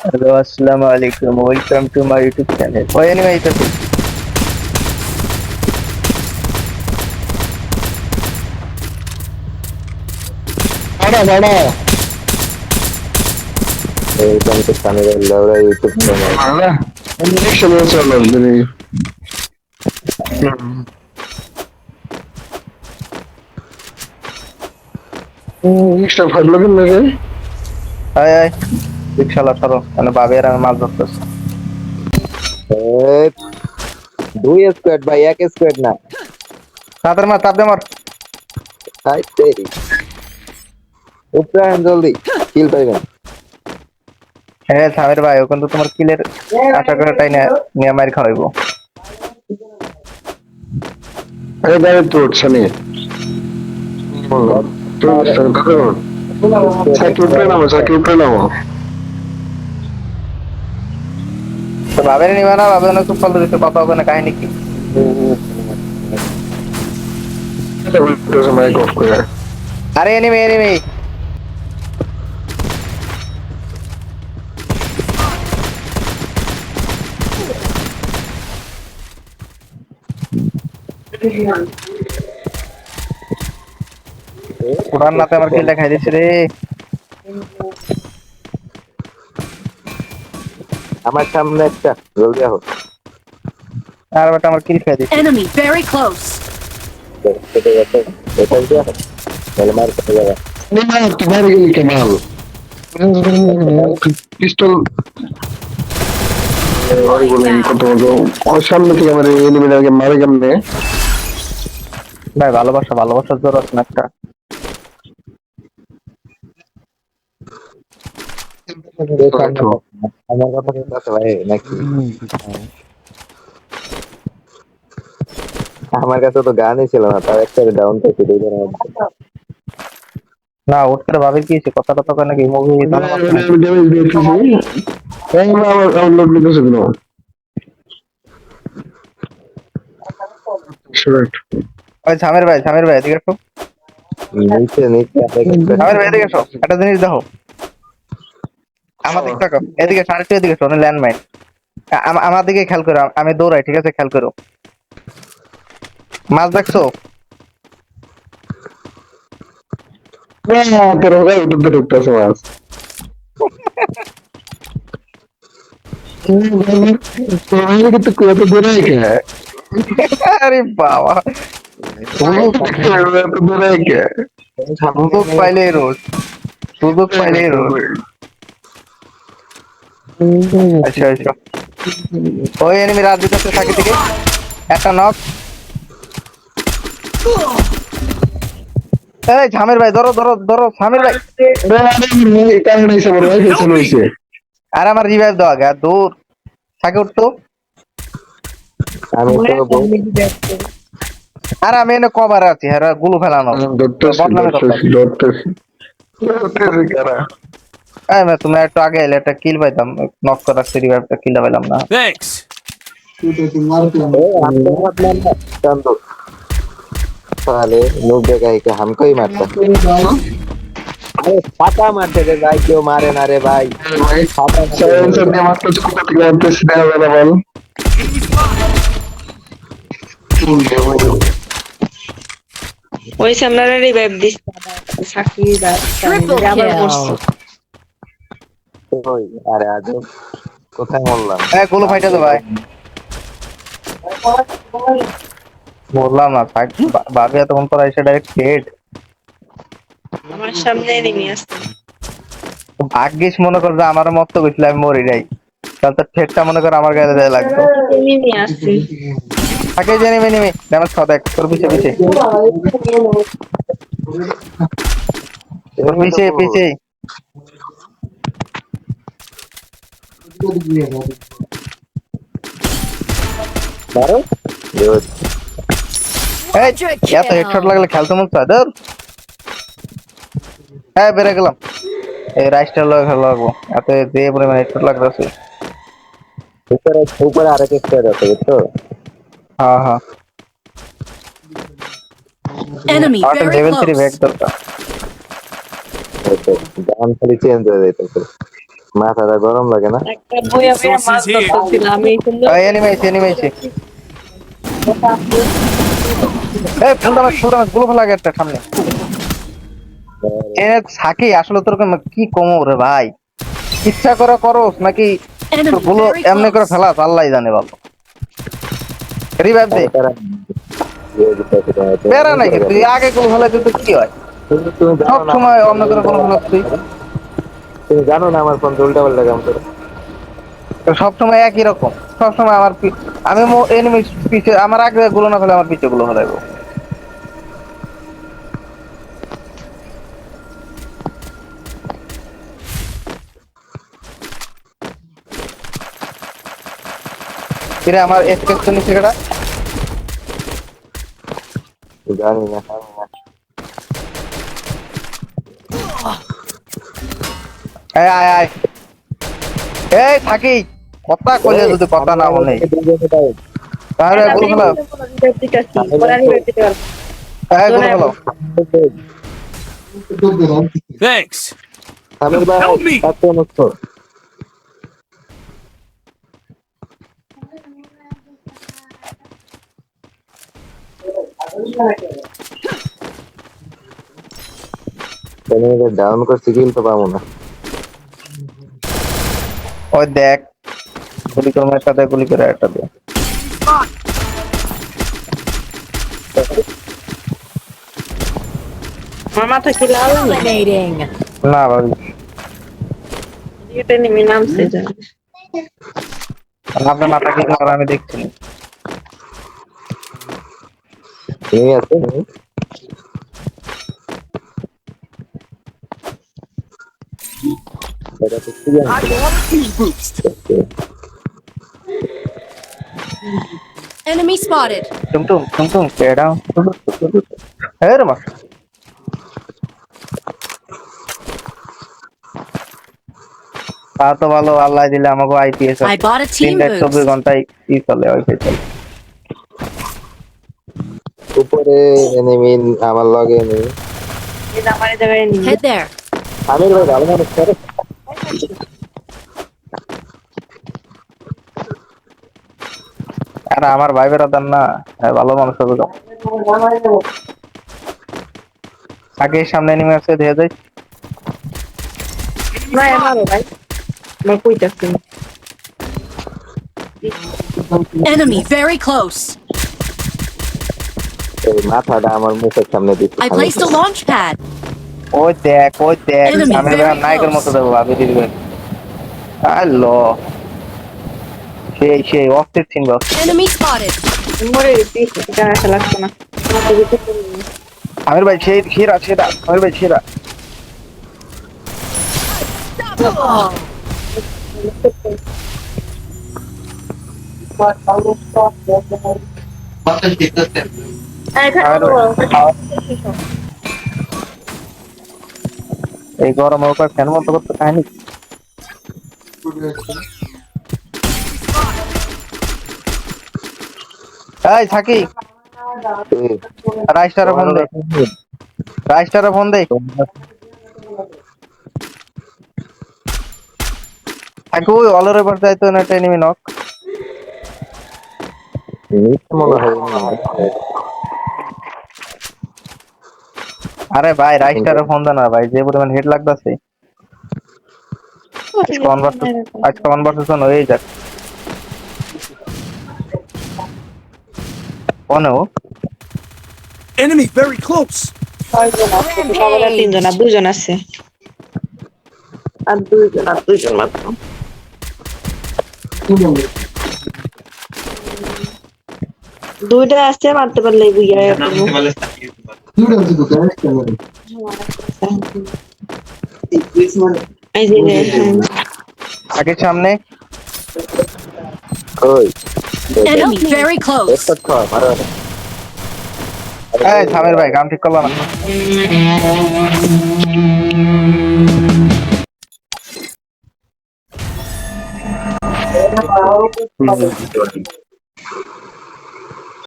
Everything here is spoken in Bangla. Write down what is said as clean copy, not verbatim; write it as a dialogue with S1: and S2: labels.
S1: Hello, Assalamu alaikum. Welcome to my YouTube channel. Oh, anyway, it's okay.
S2: வாடா வாடா
S3: Welcome to Sunny Laura YouTube channel.
S2: வாடா இன்ஜெக்ஷன் சொல்லுது நீ ইনজেকশন ফাটলো কেন রে
S1: Hi, hi. Rickshaw সরো মানে বাবে আর মাল ধরতেছে
S3: Eh, 2 squad by 1 squad না।
S1: তাদের মার তাপ দে মার
S3: তাই তেরি। উপরে আন জলদি। কিল পাইবেন।
S1: হ্যাঁ সামির ভাই ওখান তো তোমার কিলের আশা করে তাই না নিয়ে মার খাওয়াইবো
S2: আরে গাড়ি তো উঠছনি তো সাইকেল উপরে নামো
S1: তো বাবে নিবা না বাবে অনেক খুব ফল দিতে কথা হবে না কাহিনী কি
S2: মাইক অফ করে
S1: আরে এনিমি এনিমি উড়ান নাতে আমার কিল দেখাই দিছে রে
S3: আমার সামনে একটা জলদি আহো।
S1: আর বেটা আমার কিল খাই দিছে
S4: Enemy very close.
S3: কেটে গেছে। এটা দিয়ে আহো। তাহলে মার কেটে যাবে।
S2: না তোমার গেলি কেমাল পিস্তল ওই বলে কত বড় ওর সামনে থেকে আমার এলিমিনারকে মারে কেমনে
S1: ভাই ভালোবাসা ভালোবাসার জোর আছে না একটা
S3: আমার কথা বলতে ভাই নাকি আমার কাছে তো গানই ছিল না, তার একটা ডাউন থেকে দুইজন
S1: না উঠতে ভাবে কি হয়েছে কথাটা তো নাকি মুভি
S2: ড্যামেজ দিয়েছি এই আমার লোড নিতেছে কেন শিট
S1: ওই সামির ভাই এদিকে আসো
S3: নিচে
S1: সামির ভাই এদিকে আসো একটা জিনিস দেখো আমার দিকে তাকাও এদিকে সাড়ে এদিকে শোনো ল্যান্ডমাইন আমার দিকে খেয়াল করো আমি দৌড়াই ঠিক আছে খেয়াল করো মাছ দেখছো
S2: তোর গায়ে উঠতে ঢুকতেছে মাছ কিন্তু কত দূরে কে
S1: আরে বাবা
S2: এত দূরে কে
S1: সুযোগ পাইলেই রোজ আচ্ছা আচ্ছা ওই এনিমি রাত দিতেছে থাকি থেকে একটা নক এই সামির ভাই ধরো সামির ভাই
S2: কারণ এসে বড় ভাই পেছনে হইছে
S1: আর আমার রিভাইভ দাও আগে আর দূর থাকে উঠতো
S3: আমি তো
S1: আর আমি এনে কভার আছি হ্যাঁ গুলো ফেলানো তুমি একটু আগে এলে একটা কিল পাইতাম নক করা রিভাইভটা কিল পাইলাম না
S5: Thanks.
S3: साले लोग देखा है कि हमको ही मारता अरे फाटा मारते रे भाई, क्यों मारे ना रे भाई
S6: ওই সামলারে রিভাইভ দিস সাকি দা
S4: Triple
S6: আবার
S4: kill.
S6: মরছে
S3: ওই আরে আজ কোথায় বললাম
S1: হ্যাঁ গুলো ফাইটা তো ভাই বললাম না থাক ভাবি এতক্ষণ পর এসে ডাইরেক্ট হেড
S6: আমার সামনে এনিমি আসছে
S1: ভাগ্যিস মনে কর যে আমার মত তো গেছিল আমি মরি নাই তাহলে তো ঠেটটা মনে কর আমার গায়ে দেয় লাগতো
S6: এনিমি আসছে
S1: থাকে যে নেমে যেমন সদেক তোর পিছে পিছে
S3: মারো গুড
S1: এই এত হেডশট লাগলে খেলতে মন চায় ধর হ্যাঁ বেড়ে গেলাম এই রাইসটা লাগবো এত দিয়ে পরিমাণে হেডশট লাগতেছে
S3: ऊपर ऊपर आरे के स्क्वाड होते हैं तो
S1: হ্যাঁ
S4: Enemy
S1: আমার
S4: very
S1: লেভেল 3 ব্যাক
S4: close.
S1: দরকার
S3: गान खाली चेंज हो जाता है মাথাটা গরম লাগে না?
S6: একটা বইয়া বইয়া মাছ ধরতেছিলাম আমি সুন্দর
S1: এই এনিমে আইছে এই ফুলটা গুলো ফেলা একটা সামনে এ সাকি আসলে তোর কি কমো রে ভাই ইচ্ছা করে করোস নাকি
S4: Enemy
S1: তোর গুলো
S4: very
S1: এমনি করে
S4: close.
S1: ফেলা আল্লাহই জানে ভালো রিভাইভ দে বেড়া নাই তুই আগে গুলো ফেলা তুই কি হয়
S3: তুমি
S1: সব সময় অন্য করে কোনো ফেলা তুই
S3: তুমি জানো না আমার ফোন উল্টা পাল্টা কাম করে।
S1: সব সময় একই রকম সব সময় আমার আমি এনিমি পিছে আমার আগে গুলো না ফেলে আমার পিছে গুলো ফেলাইবো ফিরে আমার এসকেস তো নিচে কেডা
S3: জানি না।
S1: এই আয় আয় এই থাকি কথা কইলে যদি কথা না বলে তাহলে গুলো ফেলা এই গুলো ফেলো
S5: Thanks.
S3: আমির ভাই
S5: Help me!
S3: এত মুক্ত ডাউন করছি কিন্তু পাবো না।
S1: ওই দেখ গুলি করে একটা দেখ গুলি করে একটা দে
S6: আমার মাথা কি লাল
S4: Dominating.
S1: না ভাবি
S6: এটা নেমে নামছে জানি
S1: আপনার মাথা কি করে আমি দেখছি
S3: তুমি আছে এটা তো কি জানি
S5: Boost.
S4: Enemy spotted.
S1: টুম কেডা এই রে মা তা তো ভালো আল্লাহ দিলে আমাকে IPS
S4: I bought a team
S1: 324
S4: boost.
S1: ঘন্টায় কি চলে ওইটাই চলে
S3: উপরে এনিমি আমার লগে নেই।
S6: এটা আমার এই জায়গায় নিয়ে
S4: Head there.
S3: আমির ভাই ভালো মানুষ করে
S1: আর আমার ভাই বেরাদার না ভালো মানুষ হবে তো আগে সামনে এনিমি আছে দেখে যাই
S6: না আমারও ভাই আমার কইতাছি
S4: Enemy very close.
S3: এই মাথাটা আমার মুখের সামনে দিচ্ছে।
S4: I placed a launch pad.
S1: ওই দেখ
S4: Enemy
S1: আমি
S4: very
S1: নায়কের মতো
S4: close.
S1: দেবো ভাবি দিবেন হ্যালো সেই অস্থির সিন বস
S4: Enemy spotted.
S6: মরে গেছি এটা আসা লাগছে না মাথা দিতে
S1: আমির ভাই সেরা আমির ভাই সেরা
S4: Oh.
S1: এই গরমে ওপর ফ্যান বন্ধ করতে কাহিনী এই থাকি রাইস্টারে ফোন দে থাকি ওই অলরে বার যাইতো না একটা এনিমি নক
S3: মনে হয়
S1: আরে ভাই রাইস্টারে ফোন দে না ভাই যে পরিমাণ হেড লাগতাছে আজকে কনভারসেশন হয়েই যাক কোনেও
S5: Enemy very close.
S6: তিনজন আর দুজন আছে আর দুজন মাত্র দুইটা আসছে মারতে পারলে বুঝিয়া এই যে
S1: আগে সামনে
S3: ওই
S4: Enemy very close.
S3: একটা খা মারো
S1: এই সামির ভাই কাম ঠিক করলো না